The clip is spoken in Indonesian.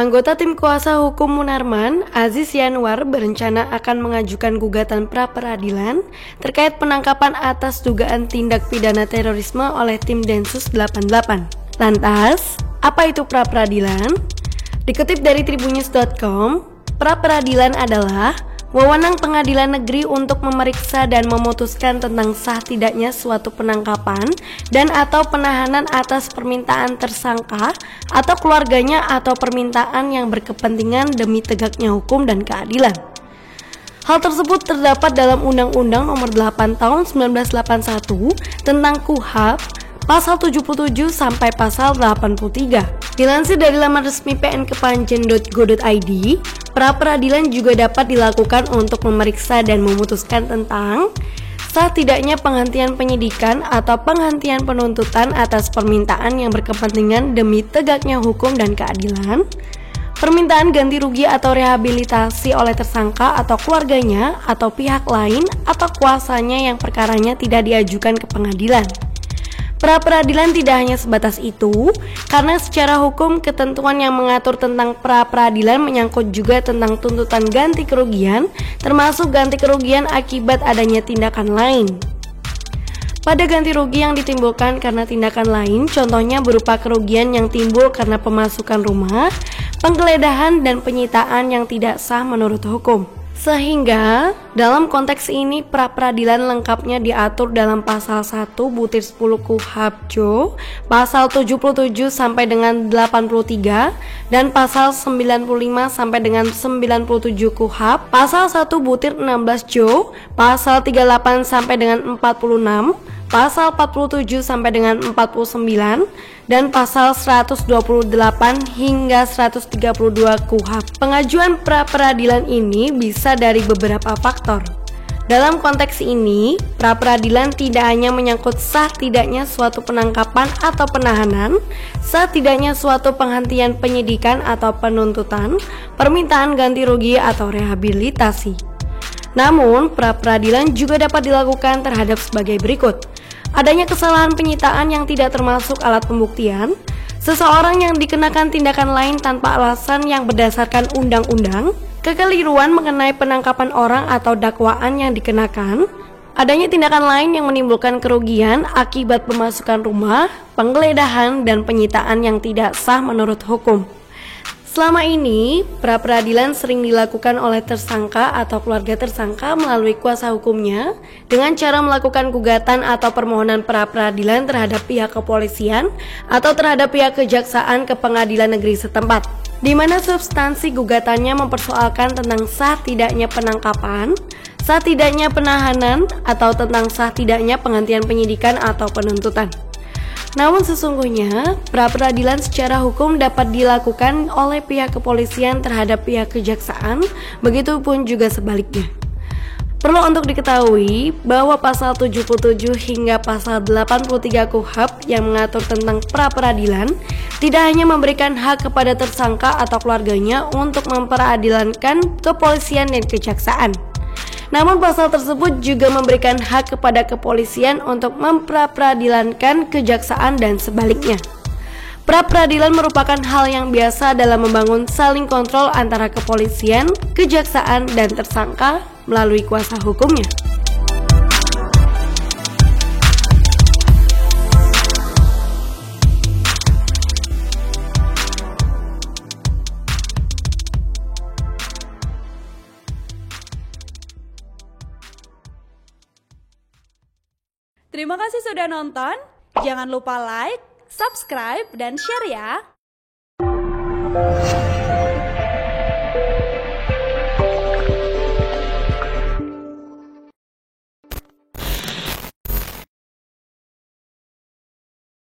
Anggota tim kuasa hukum Munarman, Aziz Yanwar, berencana akan mengajukan gugatan pra-peradilan terkait penangkapan atas dugaan tindak pidana terorisme oleh tim Densus 88. Lantas, apa itu pra-peradilan? Dikutip dari tribunnews.com, pra-peradilan adalah wewenang pengadilan negeri untuk memeriksa dan memutuskan tentang sah tidaknya suatu penangkapan dan atau penahanan atas permintaan tersangka atau keluarganya atau permintaan yang berkepentingan demi tegaknya hukum dan keadilan. Hal tersebut terdapat dalam Undang-Undang Nomor 8 Tahun 1981 tentang KUHP, Pasal 77 sampai Pasal 83. Dilansir dari laman resmi pnkepanjen.go.id, pra-peradilan juga dapat dilakukan untuk memeriksa dan memutuskan tentang sah tidaknya penghentian penyidikan atau penghentian penuntutan atas permintaan yang berkepentingan demi tegaknya hukum dan keadilan, permintaan ganti rugi atau rehabilitasi oleh tersangka atau keluarganya atau pihak lain atau kuasanya yang perkaranya tidak diajukan ke pengadilan. Pra-peradilan tidak hanya sebatas itu, karena secara hukum ketentuan yang mengatur tentang pra-peradilan menyangkut juga tentang tuntutan ganti kerugian, termasuk ganti kerugian akibat adanya tindakan lain. Pada ganti rugi yang ditimbulkan karena tindakan lain, contohnya berupa kerugian yang timbul karena pemasukan rumah, penggeledahan dan penyitaan yang tidak sah menurut hukum. Sehingga dalam konteks ini pra-peradilan lengkapnya diatur dalam pasal 1 butir 10 KUHP, pasal 77 sampai dengan 83 dan pasal 95 sampai dengan 97 KUHP, pasal 1 butir 16 Jo, pasal 38 sampai dengan 46, pasal 47 sampai dengan 49 dan pasal 128 hingga 132 KUHP. Pengajuan pra-peradilan ini bisa dari beberapa faktor. Dalam konteks ini, pra-peradilan tidak hanya menyangkut sah tidaknya suatu penangkapan atau penahanan, sah tidaknya suatu penghentian penyidikan atau penuntutan, permintaan ganti rugi atau rehabilitasi. Namun, pra-peradilan juga dapat dilakukan terhadap sebagai berikut. Adanya kesalahan penyitaan yang tidak termasuk alat pembuktian, seseorang yang dikenakan tindakan lain tanpa alasan yang berdasarkan undang-undang, kekeliruan mengenai penangkapan orang atau dakwaan yang dikenakan, adanya tindakan lain yang menimbulkan kerugian akibat pemasukan rumah, penggeledahan, dan penyitaan yang tidak sah menurut hukum. Selama ini, pra-peradilan sering dilakukan oleh tersangka atau keluarga tersangka melalui kuasa hukumnya dengan cara melakukan gugatan atau permohonan pra-peradilan terhadap pihak kepolisian atau terhadap pihak kejaksaan ke pengadilan negeri setempat, di mana substansi gugatannya mempersoalkan tentang sah tidaknya penangkapan, sah tidaknya penahanan, atau tentang sah tidaknya penghentian penyidikan atau penuntutan. Namun sesungguhnya, pra-peradilan secara hukum dapat dilakukan oleh pihak kepolisian terhadap pihak kejaksaan, begitupun juga sebaliknya. Perlu untuk diketahui bahwa pasal 77 hingga pasal 83 KUHP yang mengatur tentang pra-peradilan tidak hanya memberikan hak kepada tersangka atau keluarganya untuk memperadilankan kepolisian dan kejaksaan. Namun pasal tersebut juga memberikan hak kepada kepolisian untuk mempra-peradilankan kejaksaan dan sebaliknya. Pra-peradilan merupakan hal yang biasa dalam membangun saling kontrol antara kepolisian, kejaksaan, dan tersangka melalui kuasa hukumnya. Terima kasih sudah nonton. Jangan lupa like, subscribe, dan share ya.